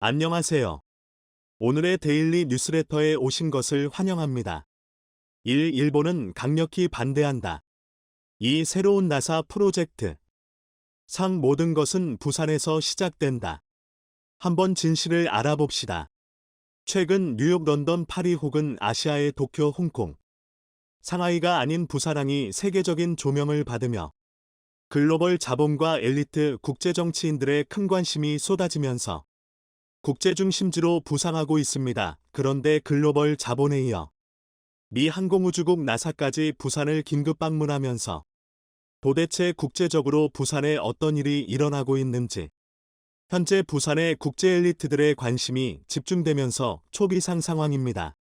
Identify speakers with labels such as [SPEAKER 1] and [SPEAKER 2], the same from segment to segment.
[SPEAKER 1] 안녕하세요. 오늘의 데일리 뉴스레터에 오신 것을 환영합니다. 일본은 강력히 반대한다. 이 새로운 나사 프로젝트. 상 모든 것은 부산에서 시작된다. 한번 진실을 알아봅시다. 최근 뉴욕, 런던, 파리 혹은 아시아의 도쿄, 홍콩, 상하이가 아닌 부산항이 세계적인 조명을 받으며 글로벌 자본과 엘리트 국제 정치인들의 큰 관심이 쏟아지면서 국제 중심지로 부상하고 있습니다. 그런데 글로벌 자본에 이어 미 항공우주국 나사까지 부산을 긴급 방문하면서 도대체 국제적으로 부산에 어떤 일이 일어나고 있는지, 현재 부산의 국제 엘리트들의 관심이 집중되면서 초비상 상황입니다.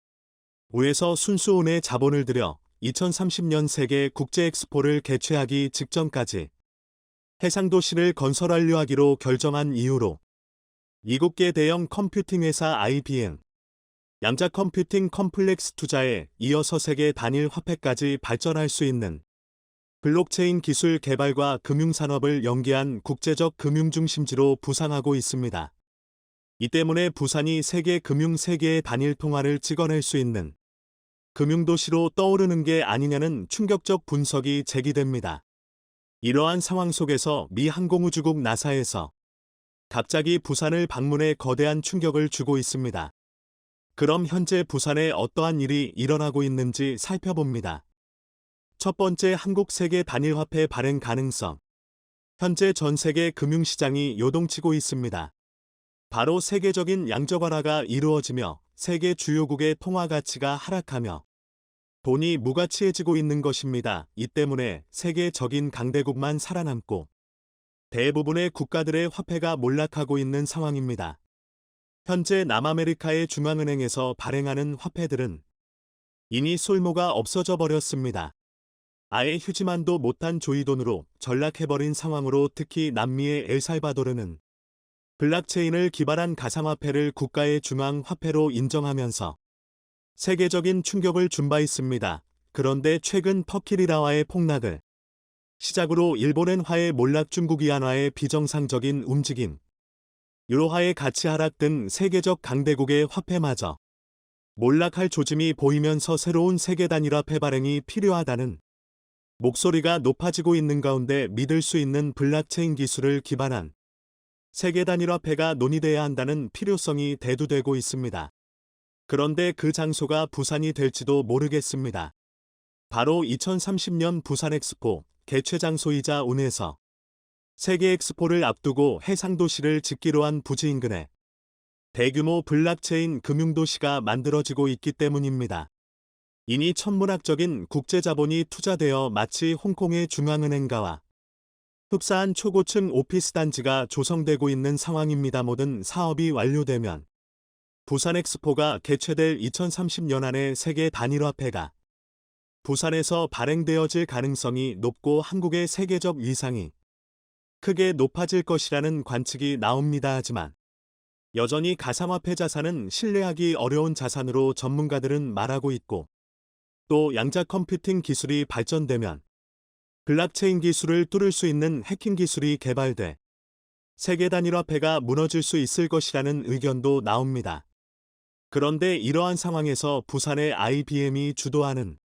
[SPEAKER 1] 우에서 순수온의 자본을 들여 2030년 세계 국제 엑스포를 개최하기 직전까지 해상도시를 건설하려 하기로 결정한 이유로 미국계 대형 컴퓨팅 회사 IBM, 양자 컴퓨팅 컴플렉스 투자에 이어서 세계 단일 화폐까지 발전할 수 있는 블록체인 기술 개발과 금융산업을 연계한 국제적 금융중심지로 부상하고 있습니다. 이 때문에 부산이 세계 금융 세계의 단일 통화를 찍어낼 수 있는 금융도시로 떠오르는 게 아니냐는 충격적 분석이 제기됩니다. 이러한 상황 속에서 미 항공우주국 나사에서 갑자기 부산을 방문해 거대한 충격을 주고 있습니다. 그럼 현재 부산에 어떠한 일이 일어나고 있는지 살펴봅니다. 첫 번째, 한국 세계 단일화폐 발행 가능성. 현재 전 세계 금융시장이 요동치고 있습니다. 바로 세계적인 양적완화가 이루어지며 세계 주요국의 통화 가치가 하락하며 돈이 무가치해지고 있는 것입니다. 이 때문에 세계적인 강대국만 살아남고 대부분의 국가들의 화폐가 몰락하고 있는 상황입니다. 현재 남아메리카의 중앙은행에서 발행하는 화폐들은 이미 솔모가 없어져 버렸습니다. 아예 휴지만도 못한 조이돈으로 전락해버린 상황으로 특히 남미의 엘살바도르는 블록체인을 기반한 가상화폐를 국가의 중앙화폐로 인정하면서 세계적인 충격을 준 바 있습니다. 그런데 최근 터키리라와의 폭락을 시작으로 일본엔화의 몰락, 중국 위안화의 비정상적인 움직임, 유로화의 가치 하락 등 세계적 강대국의 화폐마저 몰락할 조짐이 보이면서 새로운 세계 단일화폐 발행이 필요하다는 목소리가 높아지고 있는 가운데 믿을 수 있는 블록체인 기술을 기반한 세계 단일화폐가 논의돼야 한다는 필요성이 대두되고 있습니다. 그런데 그 장소가 부산이 될지도 모르겠습니다. 바로 2030년 부산 엑스포 개최 장소이자 운에서 세계 엑스포를 앞두고 해상도시를 짓기로 한 부지 인근에 대규모 블록체인 금융도시가 만들어지고 있기 때문입니다. 이니 천문학적인 국제자본이 투자되어 마치 홍콩의 중앙은행가와 흡사한 초고층 오피스 단지가 조성되고 있는 상황입니다. 모든 사업이 완료되면 부산 엑스포가 개최될 2030년 안에 세계 단일화폐가 부산에서 발행되어질 가능성이 높고 한국의 세계적 위상이 크게 높아질 것이라는 관측이 나옵니다. 하지만 여전히 가상화폐 자산은 신뢰하기 어려운 자산으로 전문가들은 말하고 있고, 또 양자 컴퓨팅 기술이 발전되면 블록체인 기술을 뚫을 수 있는 해킹 기술이 개발돼 세계 단일화폐가 무너질 수 있을 것이라는 의견도 나옵니다. 그런데 이러한 상황에서 부산의 IBM이 주도하는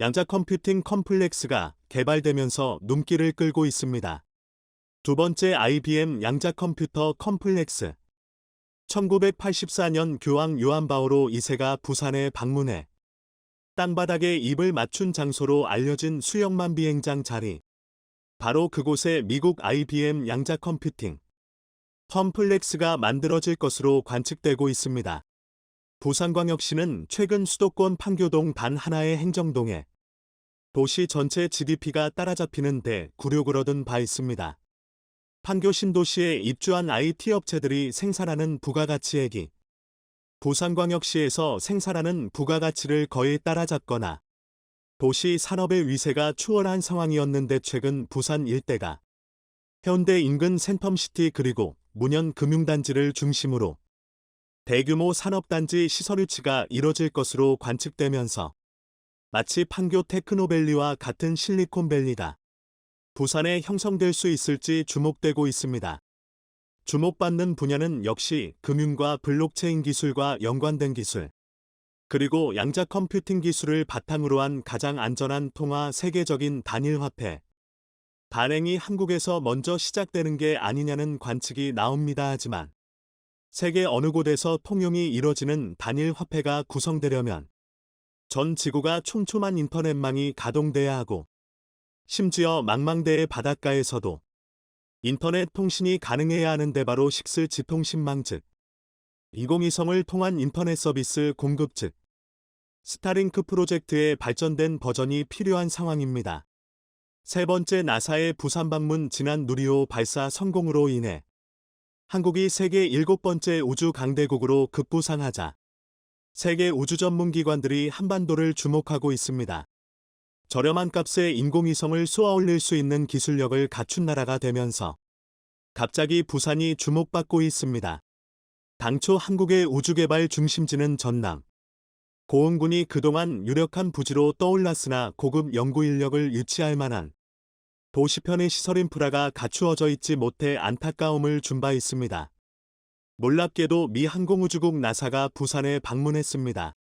[SPEAKER 1] 양자 컴퓨팅 컴플렉스가 개발되면서 눈길을 끌고 있습니다. 두 번째, IBM 양자 컴퓨터 컴플렉스. 1984년 교황 요한 바오로 2세가 부산에 방문해 땅바닥에 입을 맞춘 장소로 알려진 수영만 비행장 자리. 바로 그곳에 미국 IBM 양자 컴퓨팅 컴플렉스가 만들어질 것으로 관측되고 있습니다. 부산광역시는 최근 수도권 판교동 단 하나의 행정동에 도시 전체 GDP가 따라잡히는 대9력을 얻은 바 있습니다. 판교 신도시에 입주한 IT 업체들이 생산하는 부가가치액이 부산광역시에서 생산하는 부가가치를 거의 따라잡거나 도시 산업의 위세가 추월한 상황이었는데, 최근 부산 일대가 해운대 인근 센텀시티 그리고 문현 금융단지를 중심으로 대규모 산업단지 시설 유치가 이뤄질 것으로 관측되면서 마치 판교 테크노밸리와 같은 실리콘밸리가 부산에 형성될 수 있을지 주목되고 있습니다. 주목받는 분야는 역시 금융과 블록체인 기술과 연관된 기술, 그리고 양자 컴퓨팅 기술을 바탕으로 한 가장 안전한 통화 세계적인 단일 화폐 발행이 한국에서 먼저 시작되는 게 아니냐는 관측이 나옵니다. 하지만 세계 어느 곳에서 통용이 이뤄지는 단일 화폐가 구성되려면 전 지구가 촘촘한 인터넷망이 가동돼야 하고, 심지어 망망대해 바닷가에서도 인터넷 통신이 가능해야 하는데 바로 식스 지통신망 즉 인공위성을 통한 인터넷 서비스 공급 즉 스타링크 프로젝트의 발전된 버전이 필요한 상황입니다. 세 번째, 나사의 부산 방문. 지난 누리호 발사 성공으로 인해 한국이 세계 7번째 우주 강대국으로 급부상하자 세계 우주 전문 기관들이 한반도를 주목하고 있습니다. 저렴한 값에 인공위성을 쏘아 올릴 수 있는 기술력을 갖춘 나라가 되면서 갑자기 부산이 주목받고 있습니다. 당초 한국의 우주개발 중심지는 전남, 고흥군이 그동안 유력한 부지로 떠올랐으나 고급 연구 인력을 유치할 만한 도시편의 시설 인프라가 갖추어져 있지 못해 안타까움을 준 바 있습니다. 놀랍게도 미 항공우주국 나사가 부산에 방문했습니다.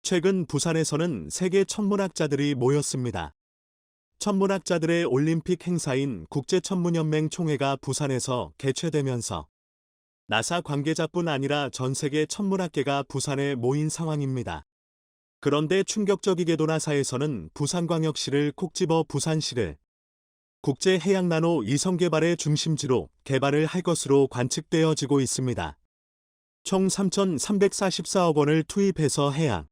[SPEAKER 1] 최근 부산에서는 세계 천문학자들이 모였습니다. 천문학자들의 올림픽 행사인 국제천문연맹 총회가 부산에서 개최되면서 나사 관계자뿐 아니라 전 세계 천문학계가 부산에 모인 상황입니다. 그런데 충격적이게도 나사에서는 부산광역시를 콕 집어 부산시를 국제해양나노 위성 개발의 중심지로 개발을 할 것으로 관측되어지고 있습니다. 총 3,344억 원을 투입해서 해양,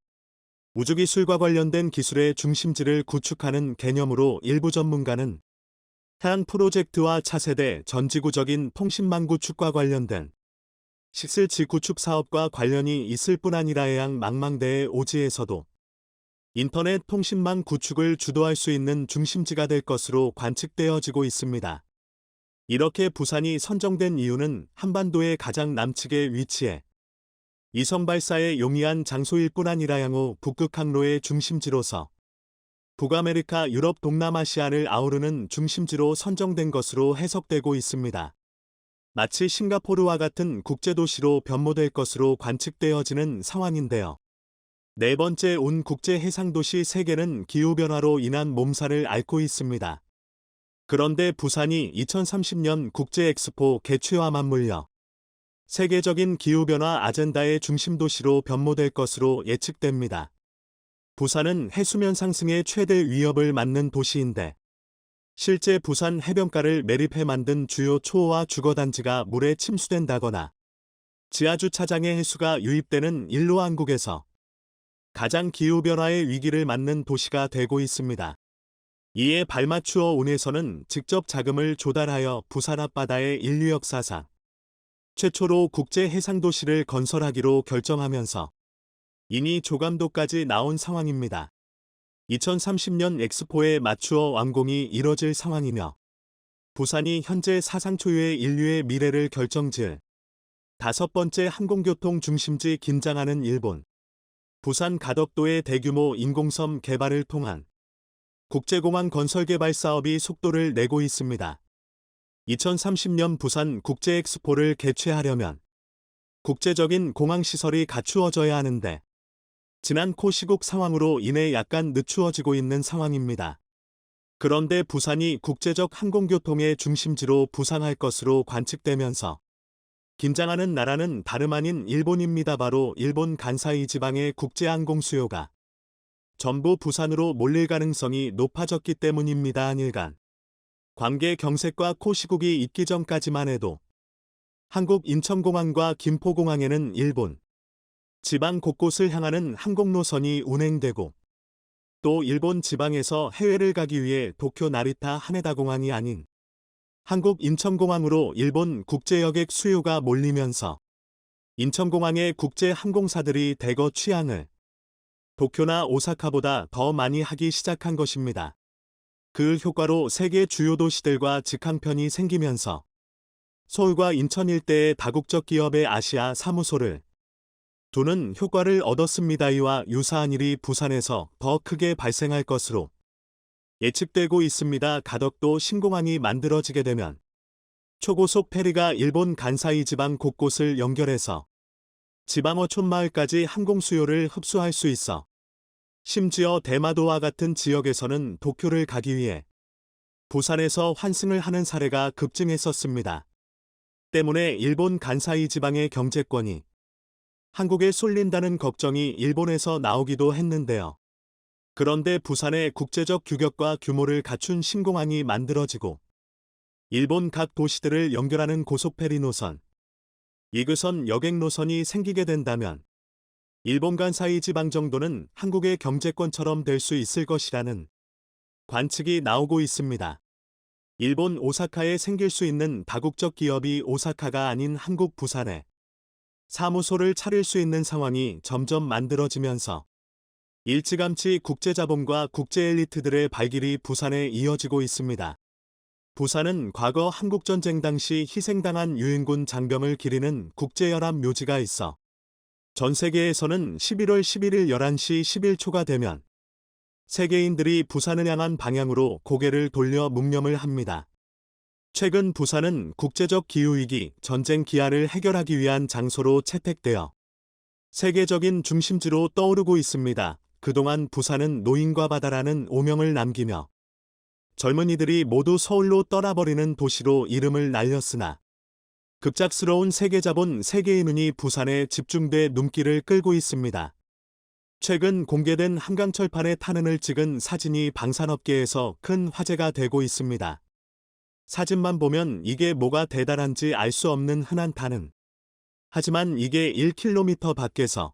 [SPEAKER 1] 우주기술과 관련된 기술의 중심지를 구축하는 개념으로 일부 전문가는 해양 프로젝트와 차세대 전지구적인 통신망 구축과 관련된 식스지 구축 사업과 관련이 있을 뿐 아니라 해양 망망대해 오지에서도 인터넷 통신망 구축을 주도할 수 있는 중심지가 될 것으로 관측되어지고 있습니다. 이렇게 부산이 선정된 이유는 한반도의 가장 남측에 위치해 위성 발사에 용이한 장소일 뿐 아니라 향후 북극 항로의 중심지로서 북아메리카, 유럽, 동남아시아를 아우르는 중심지로 선정된 것으로 해석되고 있습니다. 마치 싱가포르와 같은 국제도시로 변모될 것으로 관측되어지는 상황인데요. 네 번째, 온 국제해상도시 세계는 기후변화로 인한 몸살을 앓고 있습니다. 그런데 부산이 2030년 국제엑스포 개최와 맞물려 세계적인 기후변화 아젠다의 중심도시로 변모될 것으로 예측됩니다. 부산은 해수면 상승의 최대 위협을 맞는 도시인데 실제 부산 해변가를 매립해 만든 주요 초호화 주거단지가 물에 침수된다거나 지하주차장의 해수가 유입되는 일로한국에서 가장 기후변화의 위기를 맞는 도시가 되고 있습니다. 이에 발맞추어 운에서는 직접 자금을 조달하여 부산 앞바다에 인류 역사상 최초로 국제해상도시를 건설하기로 결정하면서 이니 조감도까지 나온 상황입니다. 2030년 엑스포에 맞추어 완공이 이뤄질 상황이며 부산이 현재 사상 초유의 인류의 미래를 결정지을 다섯 번째 항공교통 중심지 긴장하는 일본, 부산 가덕도의 대규모 인공섬 개발을 통한 국제공항 건설 개발 사업이 속도를 내고 있습니다. 2030년 부산 국제엑스포를 개최하려면 국제적인 공항시설이 갖추어져야 하는데 지난 코시국 상황으로 인해 약간 늦추어지고 있는 상황입니다. 그런데 부산이 국제적 항공교통의 중심지로 부상할 것으로 관측되면서 긴장하는 나라는 다름 아닌 일본입니다. 바로 일본 간사이 지방의 국제항공 수요가 전부 부산으로 몰릴 가능성이 높아졌기 때문입니다. 한일간 관계 경색과 코시국이 있기 전까지만 해도 한국 인천공항과 김포공항에는 일본 지방 곳곳을 향하는 항공노선이 운행되고 또 일본 지방에서 해외를 가기 위해 도쿄 나리타 하네다 공항이 아닌 한국 인천공항으로 일본 국제여객 수요가 몰리면서 인천공항의 국제항공사들이 대거 취항을 도쿄나 오사카보다 더 많이 하기 시작한 것입니다. 그 효과로 세계 주요 도시들과 직항편이 생기면서 서울과 인천 일대의 다국적 기업의 아시아 사무소를 두는 효과를 얻었습니다. 이와 유사한 일이 부산에서 더 크게 발생할 것으로 예측되고 있습니다. 가덕도 신공항이 만들어지게 되면 초고속 페리가 일본 간사이 지방 곳곳을 연결해서 지방어 촌마을까지 항공 수요를 흡수할 수 있어 심지어 대마도와 같은 지역에서는 도쿄를 가기 위해 부산에서 환승을 하는 사례가 급증했었습니다. 때문에 일본 간사이 지방의 경제권이 한국에 쏠린다는 걱정이 일본에서 나오기도 했는데요. 그런데 부산의 국제적 규격과 규모를 갖춘 신공항이 만들어지고 일본 각 도시들을 연결하는 고속페리 노선, 이그선 여객 노선이 생기게 된다면 일본 간사이 지방 정도는 한국의 경제권처럼 될 수 있을 것이라는 관측이 나오고 있습니다. 일본 오사카에 생길 수 있는 다국적 기업이 오사카가 아닌 한국 부산에 사무소를 차릴 수 있는 상황이 점점 만들어지면서 일찌감치 국제자본과 국제 엘리트들의 발길이 부산에 이어지고 있습니다. 부산은 과거 한국전쟁 당시 희생당한 유엔군 장병을 기리는 국제연합 묘지가 있어 전 세계에서는 11월 11일 11시 11초가 되면 세계인들이 부산을 향한 방향으로 고개를 돌려 묵념을 합니다. 최근 부산은 국제적 기후위기, 전쟁 기아를 해결하기 위한 장소로 채택되어 세계적인 중심지로 떠오르고 있습니다. 그동안 부산은 노인과 바다라는 오명을 남기며 젊은이들이 모두 서울로 떠나버리는 도시로 이름을 날렸으나 급작스러운 세계자본 세계의 눈이 부산에 집중돼 눈길을 끌고 있습니다. 최근 공개된 한강철판의 탄흔을 찍은 사진이 방산업계에서 큰 화제가 되고 있습니다. 사진만 보면 이게 뭐가 대단한지 알 수 없는 흔한 탄흔. 하지만 이게 1km 밖에서,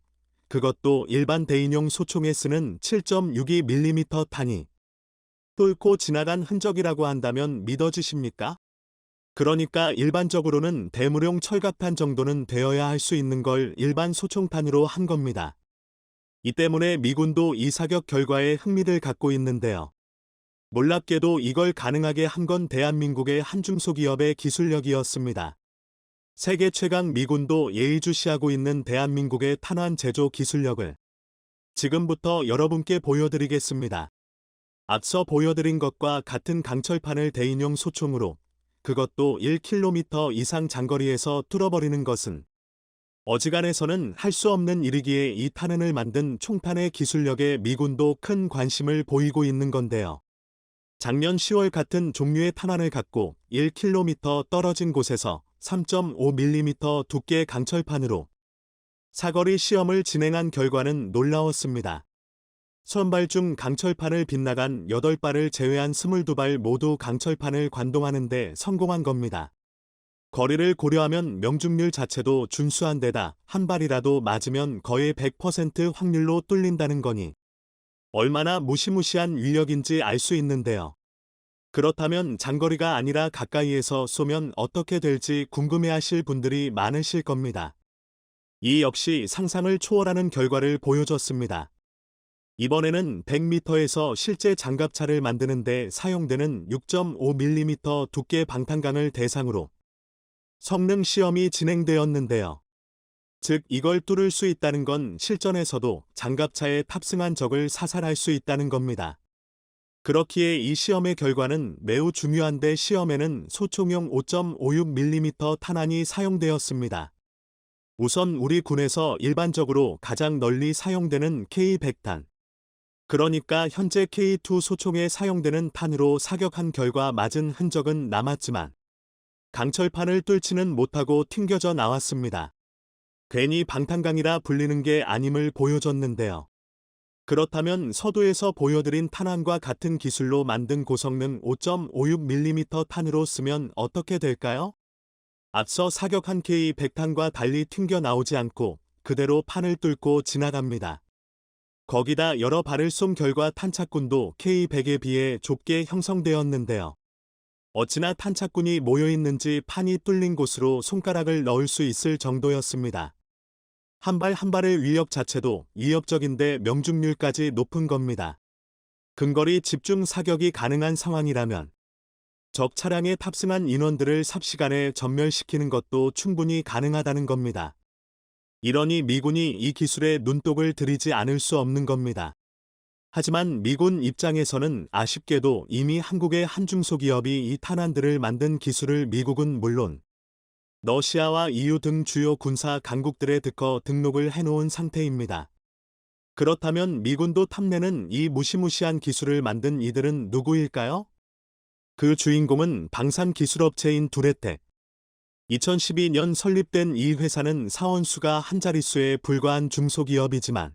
[SPEAKER 1] 그것도 일반 대인용 소총에 쓰는 7.62mm 탄이 뚫고 지나간 흔적이라고 한다면 믿어지십니까? 그러니까 일반적으로는 대무용 철갑탄 정도는 되어야 할 수 있는 걸 일반 소총탄으로 한 겁니다. 이 때문에 미군도 이 사격 결과에 흥미를 갖고 있는데요. 놀랍게도 이걸 가능하게 한 건 대한민국의 한 중소기업의 기술력이었습니다. 세계 최강 미군도 예의주시하고 있는 대한민국의 탄환 제조 기술력을 지금부터 여러분께 보여드리겠습니다. 앞서 보여드린 것과 같은 강철판을 대인용 소총으로, 그것도 1km 이상 장거리에서 뚫어버리는 것은 어지간해서는 할 수 없는 일이기에 이 탄흔을 만든 총탄의 기술력에 미군도 큰 관심을 보이고 있는 건데요. 작년 10월 같은 종류의 탄환을 갖고 1km 떨어진 곳에서 3.5mm 두께의 강철판으로 사거리 시험을 진행한 결과는 놀라웠습니다. 선발 중 강철판을 빗나간 8발을 제외한 22발 모두 강철판을 관동하는 데 성공한 겁니다. 거리를 고려하면 명중률 자체도 준수한 데다 한 발이라도 맞으면 거의 100% 확률로 뚫린다는 거니 얼마나 무시무시한 위력인지 알 수 있는데요. 그렇다면 장거리가 아니라 가까이에서 쏘면 어떻게 될지 궁금해하실 분들이 많으실 겁니다. 이 역시 상상을 초월하는 결과를 보여줬습니다. 이번에는 100m에서 실제 장갑차를 만드는 데 사용되는 6.5mm 두께 방탄강을 대상으로 성능 시험이 진행되었는데요. 즉 이걸 뚫을 수 있다는 건 실전에서도 장갑차에 탑승한 적을 사살할 수 있다는 겁니다. 그렇기에 이 시험의 결과는 매우 중요한데 시험에는 소총용 5.56mm 탄환이 사용되었습니다. 우선 우리 군에서 일반적으로 가장 널리 사용되는 K100탄, 그러니까 현재 K2 소총에 사용되는 탄으로 사격한 결과 맞은 흔적은 남았지만 강철판을 뚫지는 못하고 튕겨져 나왔습니다. 괜히 방탄강이라 불리는 게 아님을 보여줬는데요. 그렇다면 서두에서 보여드린 탄환과 같은 기술로 만든 고성능 5.56mm 탄으로 쓰면 어떻게 될까요? 앞서 사격한 K100탄과 달리 튕겨 나오지 않고 그대로 판을 뚫고 지나갑니다. 거기다 여러 발을 쏜 결과 탄착군도 K100에 비해 좁게 형성되었는데요. 어찌나 탄착군이 모여있는지 판이 뚫린 곳으로 손가락을 넣을 수 있을 정도였습니다. 한 발 한 발의 위력 자체도 위협적인데 명중률까지 높은 겁니다. 근거리 집중 사격이 가능한 상황이라면 적 차량에 탑승한 인원들을 삽시간에 전멸시키는 것도 충분히 가능하다는 겁니다. 이러니 미군이 이 기술에 눈독을 들이지 않을 수 없는 겁니다. 하지만 미군 입장에서는 아쉽게도 이미 한국의 한 중소기업이 이 탄환들을 만든 기술을 미국은 물론 러시아와 EU 등 주요 군사 강국들에 특허 등록을 해놓은 상태입니다. 그렇다면 미군도 탐내는 이 무시무시한 기술을 만든 이들은 누구일까요? 그 주인공은 방산기술업체인 두레텍. 2012년 설립된 이 회사는 사원수가 한 자릿수에 불과한 중소기업이지만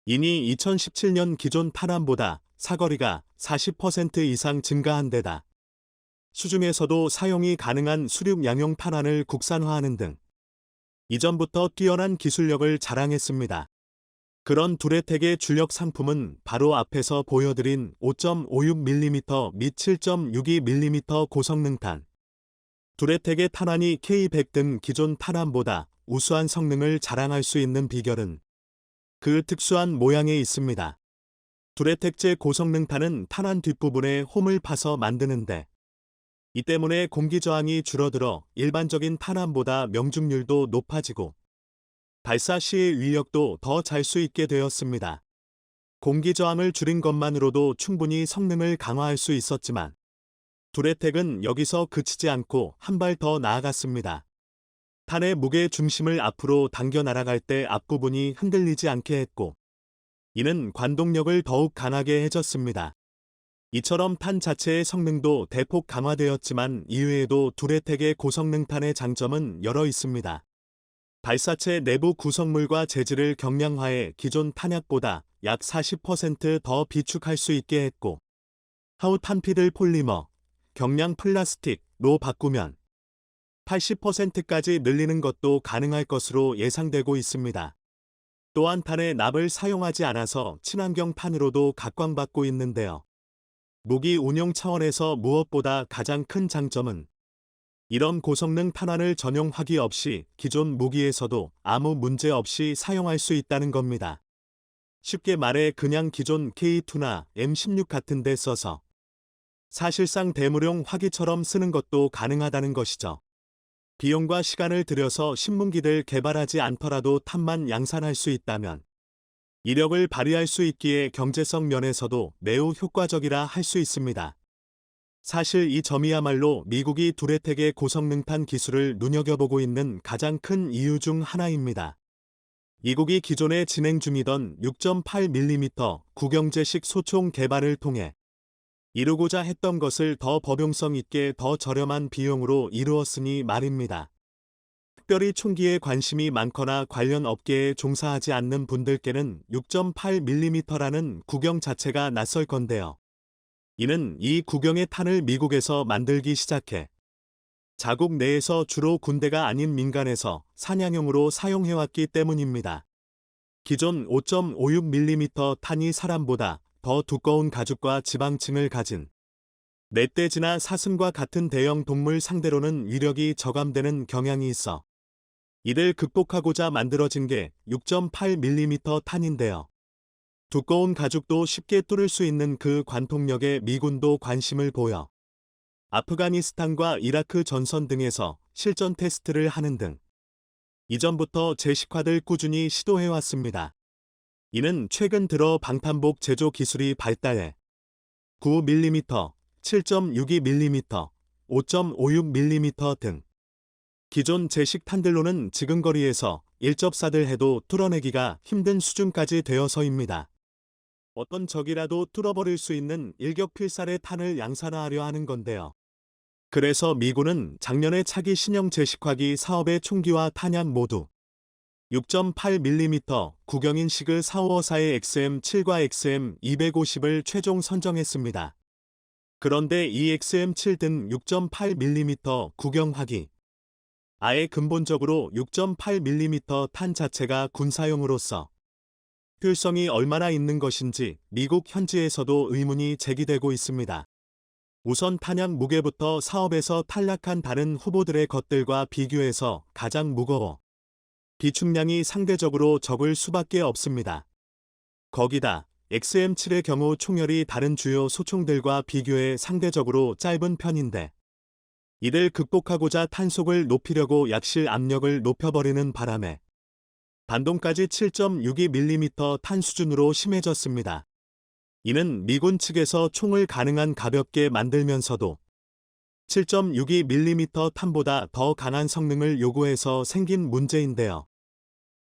[SPEAKER 1] 이니 2017년 기존 탄환보다 사거리가 40% 이상 증가한 데다 수중에서도 사용이 가능한 수륙양용 탄환을 국산화하는 등 이전부터 뛰어난 기술력을 자랑했습니다. 그런 두레텍의 주력 상품은 바로 앞에서 보여드린 5.56mm 및 7.62mm 고성능탄. 두레텍의 탄환이 K100 등 기존 탄환보다 우수한 성능을 자랑할 수 있는 비결은 그 특수한 모양에 있습니다. 두레텍제 고성능탄은 탄환 뒷부분에 홈을 파서 만드는데 이 때문에 공기 저항이 줄어들어 일반적인 탄환보다 명중률도 높아지고 발사 시의 위력도 더 잘 수 있게 되었습니다. 공기 저항을 줄인 것만으로도 충분히 성능을 강화할 수 있었지만 두레텍은 여기서 그치지 않고 한 발 더 나아갔습니다. 탄의 무게 중심을 앞으로 당겨 날아갈 때 앞부분이 흔들리지 않게 했고 이는 관동력을 더욱 강하게 해줬습니다. 이처럼 탄 자체의 성능도 대폭 강화되었지만 이외에도 두레텍의 고성능탄의 장점은 여러 있습니다. 발사체 내부 구성물과 재질을 경량화해 기존 탄약보다 약 40% 더 비축할 수 있게 했고 하우 탄피들 폴리머, 경량 플라스틱로 바꾸면 80%까지 늘리는 것도 가능할 것으로 예상되고 있습니다. 또한 탄의 납을 사용하지 않아서 친환경 탄으로도 각광받고 있는데요. 무기 운용 차원에서 무엇보다 가장 큰 장점은 이런 고성능 탄환을 전용하기 없이 기존 무기에서도 아무 문제 없이 사용할 수 있다는 겁니다. 쉽게 말해 그냥 기존 K2나 M16 같은 데 써서 사실상 대무용 화기처럼 쓰는 것도 가능하다는 것이죠. 비용과 시간을 들여서 신문기들 개발하지 않더라도 탄만 양산할 수 있다면 이력을 발휘할 수 있기에 경제성 면에서도 매우 효과적이라 할 수 있습니다. 사실 이 점이야말로 미국이 두레텍의 고성능탄 기술을 눈여겨보고 있는 가장 큰 이유 중 하나입니다. 미국이 기존에 진행 중이던 6.8mm 구경제식 소총 개발을 통해 이루고자 했던 것을 더 법용성 있게 더 저렴한 비용으로 이루었으니 말입니다. 특별히 총기에 관심이 많거나 관련 업계에 종사하지 않는 분들께는 6.8mm라는 구경 자체가 낯설 건데요. 이는 이 구경의 탄을 미국에서 만들기 시작해 자국 내에서 주로 군대가 아닌 민간에서 사냥용으로 사용해왔기 때문입니다. 기존 5.56mm 탄이 사람보다 더 두꺼운 가죽과 지방층을 가진 멧돼지나 사슴과 같은 대형 동물 상대로는 위력이 저감되는 경향이 있어 이를 극복하고자 만들어진 게 6.8mm 탄인데요. 두꺼운 가죽도 쉽게 뚫을 수 있는 그 관통력에 미군도 관심을 보여 아프가니스탄과 이라크 전선 등에서 실전 테스트를 하는 등 이전부터 제식화를 꾸준히 시도해왔습니다. 이는 최근 들어 방탄복 제조 기술이 발달해 9mm, 7.62mm, 5.56mm 등 기존 제식 탄들로는 지근거리에서 일접사들 해도 뚫어내기가 힘든 수준까지 되어서입니다. 어떤 적이라도 뚫어버릴 수 있는 일격필살의 탄을 양산화하려 하는 건데요. 그래서 미군은 작년에 차기 신형 제식화기 사업의 총기와 탄약 모두 6.8mm 구경인 시그 454의 XM7과 XM250을 최종 선정했습니다. 그런데 이 XM7 등 6.8mm 구경화기 아예 근본적으로 6.8mm 탄 자체가 군사용으로서 효율성이 얼마나 있는 것인지 미국 현지에서도 의문이 제기되고 있습니다. 우선 탄약 무게부터 사업에서 탈락한 다른 후보들의 것들과 비교해서 가장 무거워 비축량이 상대적으로 적을 수밖에 없습니다. 거기다 XM7의 경우 총열이 다른 주요 소총들과 비교해 상대적으로 짧은 편인데 이를 극복하고자 탄속을 높이려고 약실 압력을 높여버리는 바람에 반동까지 7.62mm 탄 수준으로 심해졌습니다. 이는 미군 측에서 총을 가능한 가볍게 만들면서도 7.62mm 탄보다 더 강한 성능을 요구해서 생긴 문제인데요.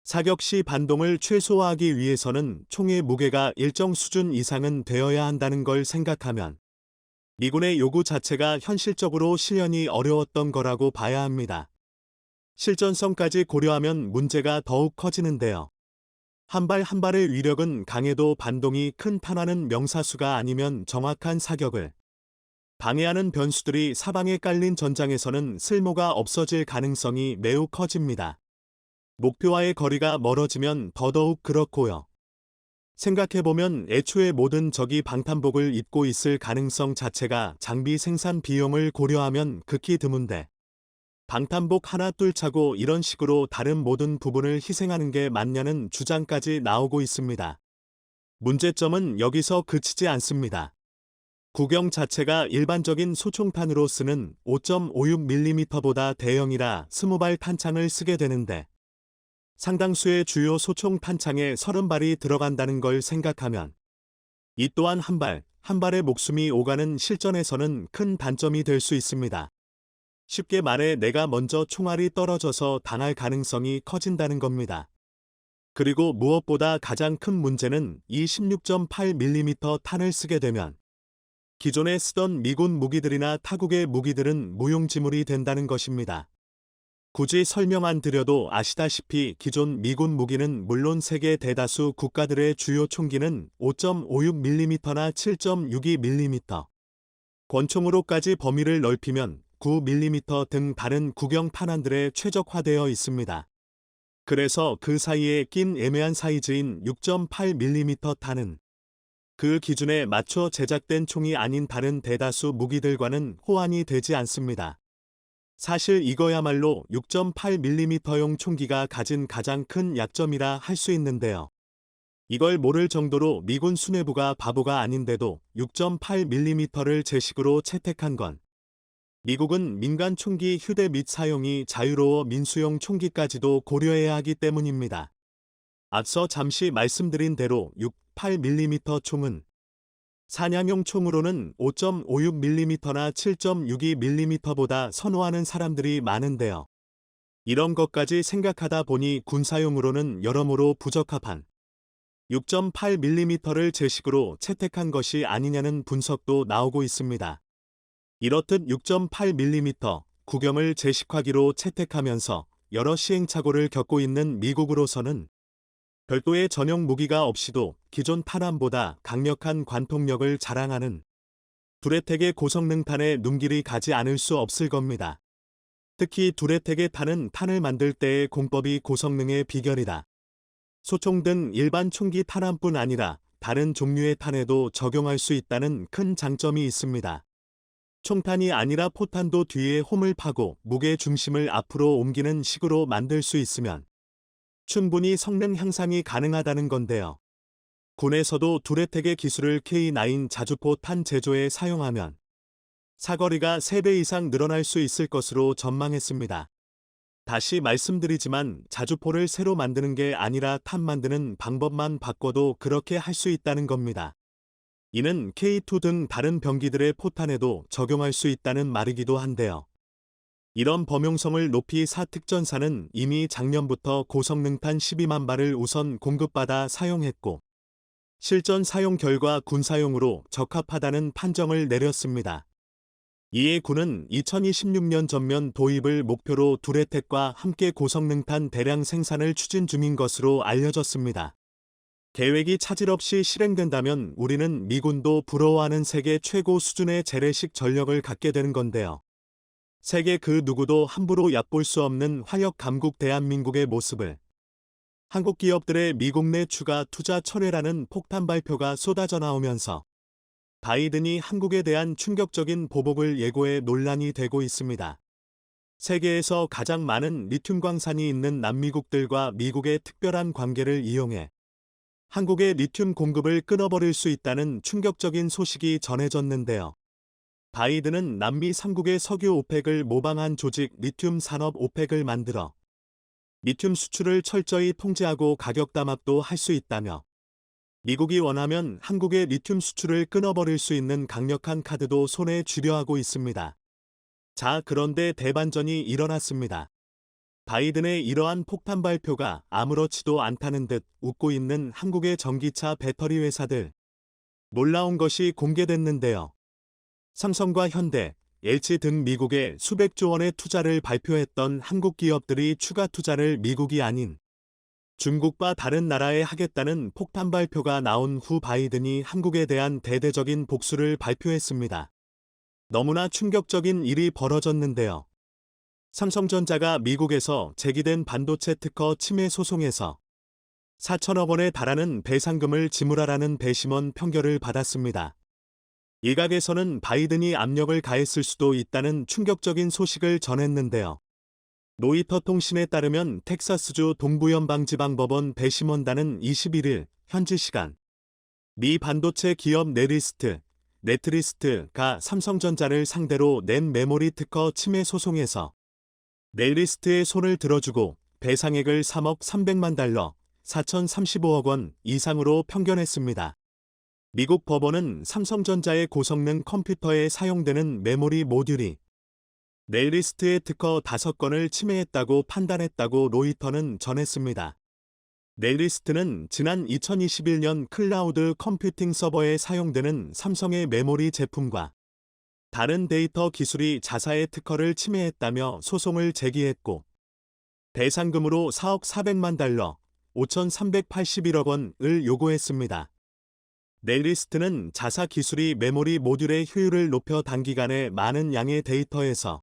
[SPEAKER 1] 사격 시 반동을 최소화하기 위해서는 총의 무게가 일정 수준 이상은 되어야 한다는 걸 생각하면 미군의 요구 자체가 현실적으로 실현이 어려웠던 거라고 봐야 합니다. 실전성까지 고려하면 문제가 더욱 커지는데요. 한 발 한 발의 위력은 강해도 반동이 큰 탄환은 명사수가 아니면 정확한 사격을 방해하는 변수들이 사방에 깔린 전장에서는 쓸모가 없어질 가능성이 매우 커집니다. 목표와의 거리가 멀어지면 더더욱 그렇고요. 생각해보면 애초에 모든 적이 방탄복을 입고 있을 가능성 자체가 장비 생산 비용을 고려하면 극히 드문데 방탄복 하나 뚫자고 이런 식으로 다른 모든 부분을 희생하는 게 맞냐는 주장까지 나오고 있습니다. 문제점은 여기서 그치지 않습니다. 구경 자체가 일반적인 소총탄으로 쓰는 5.56mm보다 대형이라 20발 탄창을 쓰게 되는데 상당수의 주요 소총 탄창에 30발이 들어간다는 걸 생각하면 이 또한 한 발, 한 발의 목숨이 오가는 실전에서는 큰 단점이 될 수 있습니다. 쉽게 말해 내가 먼저 총알이 떨어져서 당할 가능성이 커진다는 겁니다. 그리고 무엇보다 가장 큰 문제는 이 16.8mm 탄을 쓰게 되면 기존에 쓰던 미군 무기들이나 타국의 무기들은 무용지물이 된다는 것입니다. 굳이 설명 안 드려도 아시다시피 기존 미군 무기는 물론 세계 대다수 국가들의 주요 총기는 5.56mm나 7.62mm, 권총으로까지 범위를 넓히면 9mm 등 다른 구경 탄환들에 최적화되어 있습니다. 그래서 그 사이에 낀 애매한 사이즈인 6.8mm 탄은 그 기준에 맞춰 제작된 총이 아닌 다른 대다수 무기들과는 호환이 되지 않습니다. 사실 이거야말로 6.8mm용 총기가 가진 가장 큰 약점이라 할 수 있는데요. 이걸 모를 정도로 미군 수뇌부가 바보가 아닌데도 6.8mm를 제식으로 채택한 건 미국은 민간 총기 휴대 및 사용이 자유로워 민수용 총기까지도 고려해야 하기 때문입니다. 앞서 잠시 말씀드린 대로 6.8mm 총은 사냥용 총으로는 5.56mm나 7.62mm보다 선호하는 사람들이 많은데요. 이런 것까지 생각하다 보니 군사용으로는 여러모로 부적합한 6.8mm를 제식으로 채택한 것이 아니냐는 분석도 나오고 있습니다. 이렇듯 6.8mm 구경을 제식화기로 채택하면서 여러 시행착오를 겪고 있는 미국으로서는 별도의 전용 무기가 없이도 기존 탄환보다 강력한 관통력을 자랑하는 두레텍의 고성능탄에 눈길이 가지 않을 수 없을 겁니다. 특히 두레텍의 탄은 탄을 만들 때의 공법이 고성능의 비결이다. 소총 등 일반 총기 탄환뿐 아니라 다른 종류의 탄에도 적용할 수 있다는 큰 장점이 있습니다. 총탄이 아니라 포탄도 뒤에 홈을 파고 무게 중심을 앞으로 옮기는 식으로 만들 수 있으면 충분히 성능 향상이 가능하다는 건데요. 군에서도 두레텍의 기술을 K9 자주포 탄 제조에 사용하면 사거리가 3배 이상 늘어날 수 있을 것으로 전망했습니다. 다시 말씀드리지만 자주포를 새로 만드는 게 아니라 탄 만드는 방법만 바꿔도 그렇게 할 수 있다는 겁니다. 이는 K2 등 다른 병기들의 포탄에도 적용할 수 있다는 말이기도 한데요. 이런 범용성을 높이 사특전사는 이미 작년부터 고성능탄 12만 발을 우선 공급받아 사용했고 실전 사용 결과 군사용으로 적합하다는 판정을 내렸습니다. 이에 군은 2026년 전면 도입을 목표로 두레텍과 함께 고성능탄 대량 생산을 추진 중인 것으로 알려졌습니다. 계획이 차질 없이 실행된다면 우리는 미군도 부러워하는 세계 최고 수준의 재래식 전력을 갖게 되는 건데요. 세계 그 누구도 함부로 얕볼 수 없는 화력 강국 대한민국의 모습을 한국 기업들의 미국 내 추가 투자 철회라는 폭탄 발표가 쏟아져 나오면서 바이든이 한국에 대한 충격적인 보복을 예고해 논란이 되고 있습니다. 세계에서 가장 많은 리튬 광산이 있는 남미국들과 미국의 특별한 관계를 이용해 한국의 리튬 공급을 끊어버릴 수 있다는 충격적인 소식이 전해졌는데요. 바이든은 남미 3국의 석유 오펙을 모방한 조직 리튬 산업 오펙을 만들어 리튬 수출을 철저히 통제하고 가격 담합도 할 수 있다며 미국이 원하면 한국의 리튬 수출을 끊어버릴 수 있는 강력한 카드도 손에 쥐려 하고 있습니다. 자, 그런데 대반전이 일어났습니다. 바이든의 이러한 폭탄 발표가 아무렇지도 않다는 듯 웃고 있는 한국의 전기차 배터리 회사들. 놀라운 것이 공개됐는데요. 삼성과 현대, LG 등 미국에 수백조 원의 투자를 발표했던 한국 기업들이 추가 투자를 미국이 아닌 중국과 다른 나라에 하겠다는 폭탄 발표가 나온 후 바이든이 한국에 대한 대대적인 복수를 발표했습니다. 너무나 충격적인 일이 벌어졌는데요. 삼성전자가 미국에서 제기된 반도체 특허 침해 소송에서 4천억 원에 달하는 배상금을 지불하라는 배심원 판결을 받았습니다. 일각에서는 바이든이 압력을 가했을 수도 있다는 충격적인 소식을 전했는데요. 로이터 통신에 따르면 텍사스주 동부연방지방법원 배심원단은 21일 현지 시간 미 반도체 기업 네트리스트가 삼성전자를 상대로 낸 메모리 특허 침해 소송에서 넬리스트의 손을 들어주고 배상액을 3억 300만 달러, 4,035억 원 이상으로 평견했습니다. 미국 법원은 삼성전자의 고성능 컴퓨터에 사용되는 메모리 모듈이 넬리스트의 특허 5건을 침해했다고 판단했다고 로이터는 전했습니다. 넬리스트는 지난 2021년 클라우드 컴퓨팅 서버에 사용되는 삼성의 메모리 제품과 다른 데이터 기술이 자사의 특허를 침해했다며 소송을 제기했고 배상금으로 4억 400만 달러, 5,381억 원을 요구했습니다. 넬리스트는 자사 기술이 메모리 모듈의 효율을 높여 단기간에 많은 양의 데이터에서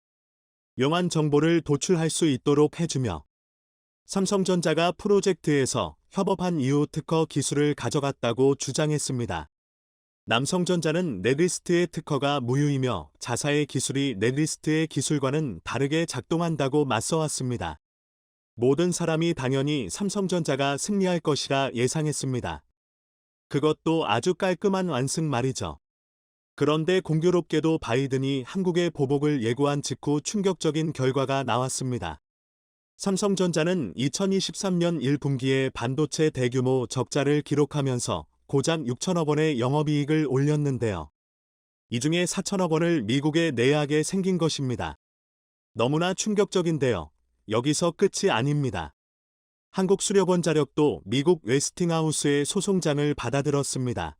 [SPEAKER 1] 용한 정보를 도출할 수 있도록 해주며 삼성전자가 프로젝트에서 협업한 이후 특허 기술을 가져갔다고 주장했습니다. 남성전자는 넬리스트의 특허가 무효이며 자사의 기술이 넬리스트의 기술과는 다르게 작동한다고 맞서왔습니다. 모든 사람이 당연히 삼성전자가 승리할 것이라 예상했습니다. 그것도 아주 깔끔한 완승 말이죠. 그런데 공교롭게도 바이든이 한국의 보복을 예고한 직후 충격적인 결과가 나왔습니다. 삼성전자는 2023년 1분기에 반도체 대규모 적자를 기록하면서 고작 6천억 원의 영업이익을 올렸는데요. 이 중에 4천억 원을 미국에 내야하게 생긴 것입니다. 너무나 충격적인데요. 여기서 끝이 아닙니다. 한국수력원자력도 미국 웨스팅하우스의 소송장을 받아들었습니다.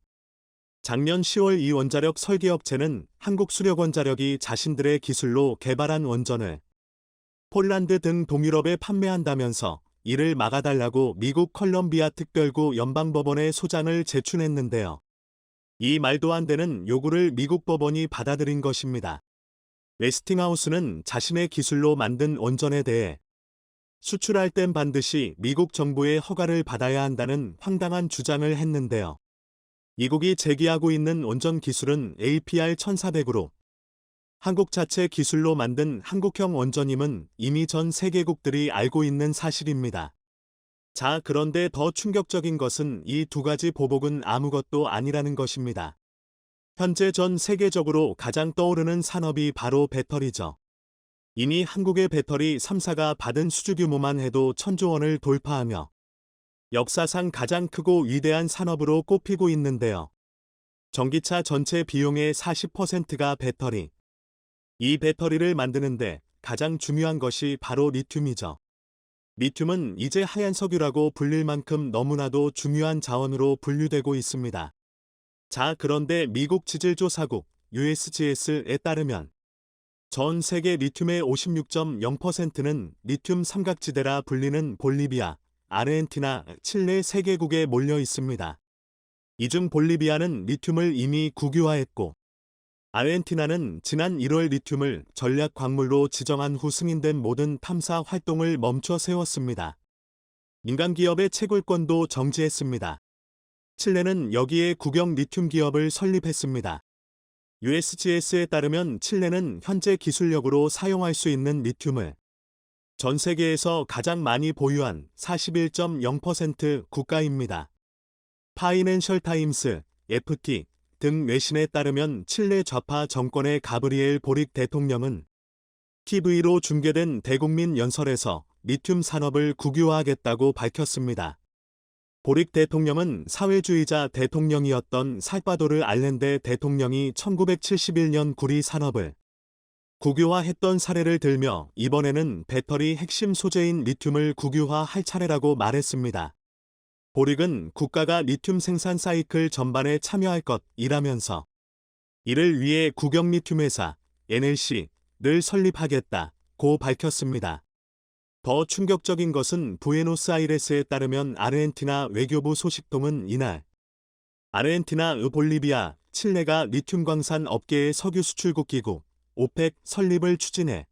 [SPEAKER 1] 작년 10월 이 원자력 설계업체는 한국수력원자력이 자신들의 기술로 개발한 원전을 폴란드 등 동유럽에 판매한다면서 이를 막아달라고 미국 컬럼비아 특별구 연방법원에 소장을 제출했는데요. 이 말도 안 되는 요구를 미국 법원이 받아들인 것입니다. 웨스팅하우스는 자신의 기술로 만든 원전에 대해 수출할 땐 반드시 미국 정부의 허가를 받아야 한다는 황당한 주장을 했는데요. 미국이 제기하고 있는 원전 기술은 APR-1400으로 한국 자체 기술로 만든 한국형 원전임은 이미 전 세계국들이 알고 있는 사실입니다. 자, 그런데 더 충격적인 것은 이 두 가지 보복은 아무것도 아니라는 것입니다. 현재 전 세계적으로 가장 떠오르는 산업이 바로 배터리죠. 이미 한국의 배터리 3사가 받은 수주 규모만 해도 1,000조 원을 돌파하며 역사상 가장 크고 위대한 산업으로 꼽히고 있는데요. 전기차 전체 비용의 40%가 배터리. 이 배터리를 만드는데 가장 중요한 것이 바로 리튬이죠. 리튬은 이제 하얀 석유라고 불릴 만큼 너무나도 중요한 자원으로 분류되고 있습니다. 자, 그런데 미국 지질조사국 USGS에 따르면 전 세계 리튬의 56.0%는 리튬 삼각지대라 불리는 볼리비아, 아르헨티나, 칠레 3개국에 몰려 있습니다. 이 중 볼리비아는 리튬을 이미 국유화했고 아르헨티나는 지난 1월 리튬을 전략 광물로 지정한 후 승인된 모든 탐사 활동을 멈춰 세웠습니다. 민간 기업의 채굴권도 정지했습니다. 칠레는 여기에 국영 리튬 기업을 설립했습니다. USGS에 따르면 칠레는 현재 기술력으로 사용할 수 있는 리튬을 전 세계에서 가장 많이 보유한 41.0% 국가입니다. 파이낸셜 타임스, FT 등 외신에 따르면 칠레 좌파 정권의 가브리엘 보릭 대통령은 TV로 중계된 대국민 연설에서 리튬 산업을 국유화하겠다고 밝혔습니다. 보릭 대통령은 사회주의자 대통령이었던 살바도르 알렌데 대통령이 1971년 구리 산업을 국유화했던 사례를 들며 이번에는 배터리 핵심 소재인 리튬을 국유화할 차례라고 말했습니다. 보릭은 국가가 리튬 생산 사이클 전반에 참여할 것이라면서 이를 위해 국영 리튬 회사 NLC를 설립하겠다고 밝혔습니다. 더 충격적인 것은 부에노스아이레스에 따르면 아르헨티나 외교부 소식통은 이날 아르헨티나, 볼리비아, 칠레가 리튬 광산 업계의 석유 수출국 기구 오펙 설립을 추진해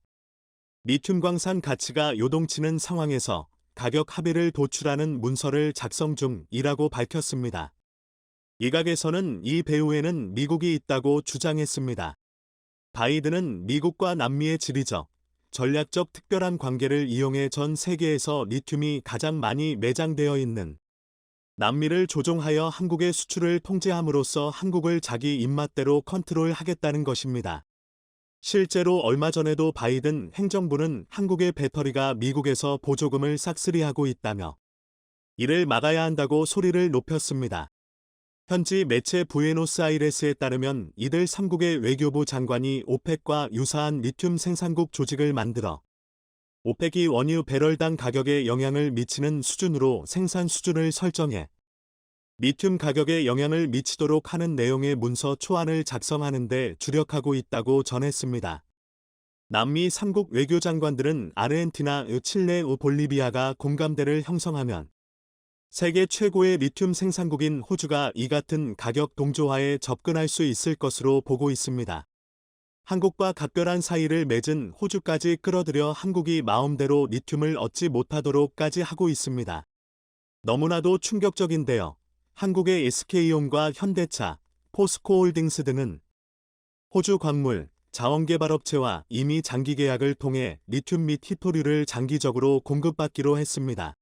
[SPEAKER 1] 리튬 광산 가치가 요동치는 상황에서 가격 합의를 도출하는 문서를 작성 중이라고 밝혔습니다. 일각에서는 이 배후에는 미국이 있다고 주장했습니다. 바이든은 미국과 남미의 지리적, 전략적 특별한 관계를 이용해 전 세계에서 리튬이 가장 많이 매장되어 있는 남미를 조종하여 한국의 수출을 통제함으로써 한국을 자기 입맛대로 컨트롤하겠다는 것입니다. 실제로 얼마 전에도 바이든 행정부는 한국의 배터리가 미국에서 보조금을 싹쓸이하고 있다며 이를 막아야 한다고 소리를 높였습니다. 현지 매체 부에노스아이레스에 따르면 이들 3국의 외교부 장관이 오펙과 유사한 리튬 생산국 조직을 만들어 오펙이 원유 배럴당 가격에 영향을 미치는 수준으로 생산 수준을 설정해 리튬 가격에 영향을 미치도록 하는 내용의 문서 초안을 작성하는 데 주력하고 있다고 전했습니다. 남미 3국 외교장관들은 아르헨티나, 칠레, 볼리비아가 공감대를 형성하면 세계 최고의 리튬 생산국인 호주가 이 같은 가격 동조화에 접근할 수 있을 것으로 보고 있습니다. 한국과 각별한 사이를 맺은 호주까지 끌어들여 한국이 마음대로 리튬을 얻지 못하도록까지 하고 있습니다. 너무나도 충격적인데요. 한국의 SK온과 현대차, 포스코홀딩스 등은 호주 광물, 자원개발업체와 이미 장기 계약을 통해 리튬 및 히토류를 장기적으로 공급받기로 했습니다.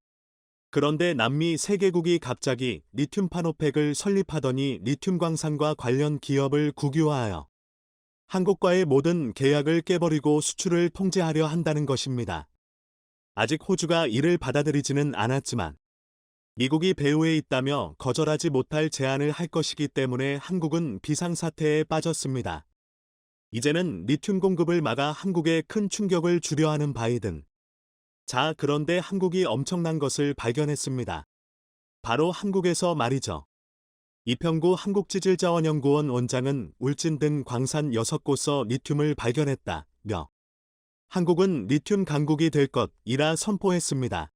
[SPEAKER 1] 그런데 남미 3개국이 갑자기 리튬판 오펙을 설립하더니 리튬 광산과 관련 기업을 국유화하여 한국과의 모든 계약을 깨버리고 수출을 통제하려 한다는 것입니다. 아직 호주가 이를 받아들이지는 않았지만 미국이 배후에 있다며 거절하지 못할 제안을 할 것이기 때문에 한국은 비상사태에 빠졌습니다. 이제는 리튬 공급을 막아 한국에 큰 충격을 주려 하는 바이든. 자, 그런데 한국이 엄청난 것을 발견했습니다. 바로 한국에서 말이죠. 이평구 한국지질자원연구원 원장은 울진 등 광산 6곳서 리튬을 발견했다며 한국은 리튬 강국이 될 것이라 선포했습니다.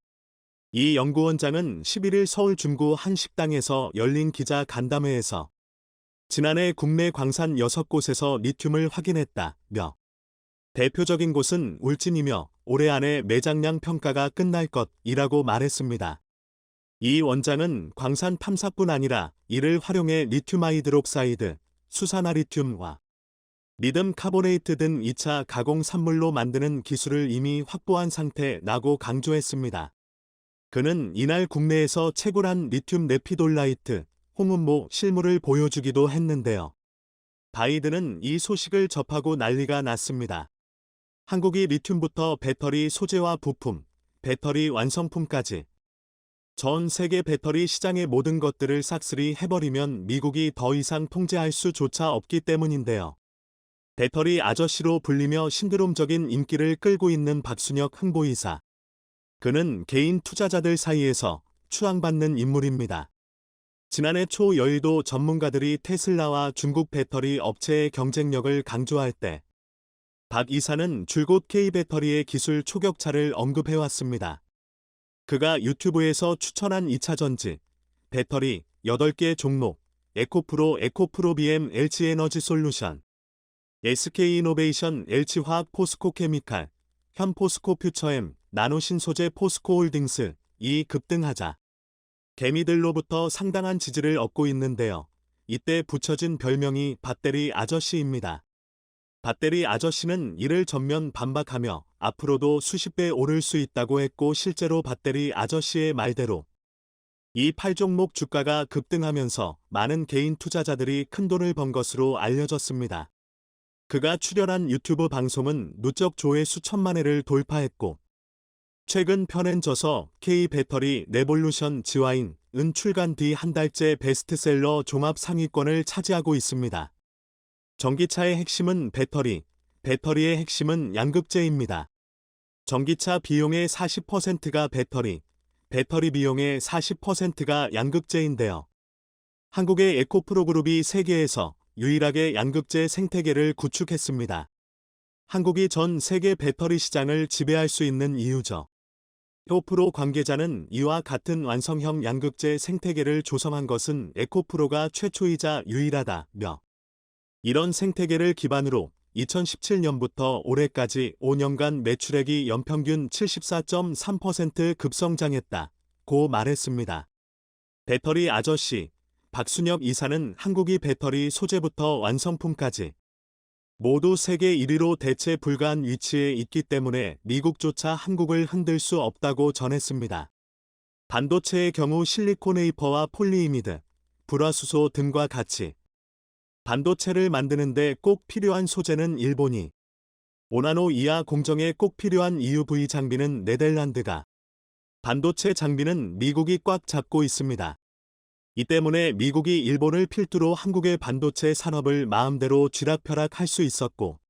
[SPEAKER 1] 이 연구원장은 11일 서울 중구 한 식당에서 열린 기자 간담회에서 지난해 국내 광산 6곳에서 리튬을 확인했다며 대표적인 곳은 울진이며 올해 안에 매장량 평가가 끝날 것이라고 말했습니다. 이 원장은 광산 탐사뿐 아니라 이를 활용해 리튬 하이드록사이드, 수산화리튬과 리듬 카보네이트 등 2차 가공 산물로 만드는 기술을 이미 확보한 상태라고 강조했습니다. 그는 이날 국내에서 채굴한 리튬 레피돌라이트, 홍은모 실물을 보여주기도 했는데요. 바이든은 이 소식을 접하고 난리가 났습니다. 한국이 리튬부터 배터리 소재와 부품, 배터리 완성품까지 전 세계 배터리 시장의 모든 것들을 싹쓸이 해버리면 미국이 더 이상 통제할 수조차 없기 때문인데요. 배터리 아저씨로 불리며 신드롬적인 인기를 끌고 있는 박순혁 흥보이사. 그는 개인 투자자들 사이에서 추앙받는 인물입니다. 지난해 초 여의도 전문가들이 테슬라와 중국 배터리 업체의 경쟁력을 강조할 때 박 이사는 줄곧 K배터리의 기술 초격차를 언급해왔습니다. 그가 유튜브에서 추천한 2차전지, 배터리 8개 종목, 에코프로, 에코프로 BM, LG에너지솔루션, SK이노베이션, LG화학, 포스코케미칼, 현포스코퓨처엠, 나노신소재 포스코홀딩스, 이 급등하자. 개미들로부터 상당한 지지를 얻고 있는데요. 이때 붙여진 별명이 배터리 아저씨입니다. 배터리 아저씨는 이를 전면 반박하며 앞으로도 수십 배 오를 수 있다고 했고 실제로 배터리 아저씨의 말대로 이 8종목 주가가 급등하면서 많은 개인 투자자들이 큰돈을 번 것으로 알려졌습니다. 그가 출연한 유튜브 방송은 누적 조회수 1000만 회를 돌파했고 최근 편앤저서 K-배터리 레볼루션 지와인은 출간 뒤 한 달째 베스트셀러 종합 상위권을 차지하고 있습니다. 전기차의 핵심은 배터리, 배터리의 핵심은 양극재입니다. 전기차 비용의 40%가 배터리, 배터리 비용의 40%가 양극재인데요. 한국의 에코프로 그룹이 세계에서 유일하게 양극재 생태계를 구축했습니다. 한국이 전 세계 배터리 시장을 지배할 수 있는 이유죠. 에코프로 관계자는 이와 같은 완성형 양극재 생태계를 조성한 것은 에코프로가 최초이자 유일하다며 이런 생태계를 기반으로 2017년부터 올해까지 5년간 매출액이 연평균 74.3% 급성장했다고 말했습니다. 배터리 아저씨 박순혁 이사는 한국이 배터리 소재부터 완성품까지 모두 세계 1위로 대체 불가한 위치에 있기 때문에 미국조차 한국을 흔들 수 없다고 전했습니다. 반도체의 경우 실리콘 웨이퍼와 폴리이미드, 불화수소 등과 같이 반도체를 만드는데 꼭 필요한 소재는 일본이, 5나노 이하 공정에 꼭 필요한 EUV 장비는 네덜란드가, 반도체 장비는 미국이 꽉 잡고 있습니다. 이 때문에 미국이 일본을 필두로 한국의 반도체 산업을 마음대로 쥐락펴락할 수 있었고,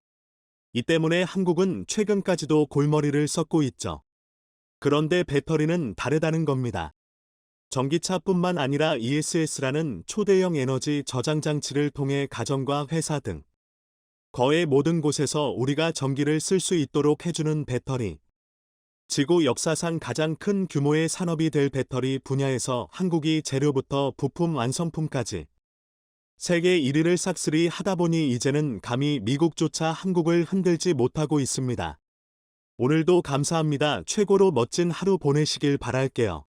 [SPEAKER 1] 이 때문에 한국은 최근까지도 골머리를 썩고 있죠. 그런데 배터리는 다르다는 겁니다. 전기차뿐만 아니라 ESS라는 초대형 에너지 저장 장치를 통해 가정과 회사 등 거의 모든 곳에서 우리가 전기를 쓸 수 있도록 해주는 배터리. 지구 역사상 가장 큰 규모의 산업이 될 배터리 분야에서 한국이 재료부터 부품 완성품까지 세계 1위를 싹쓸이 하다 보니 이제는 감히 미국조차 한국을 흔들지 못하고 있습니다. 오늘도 감사합니다. 최고로 멋진 하루 보내시길 바랄게요.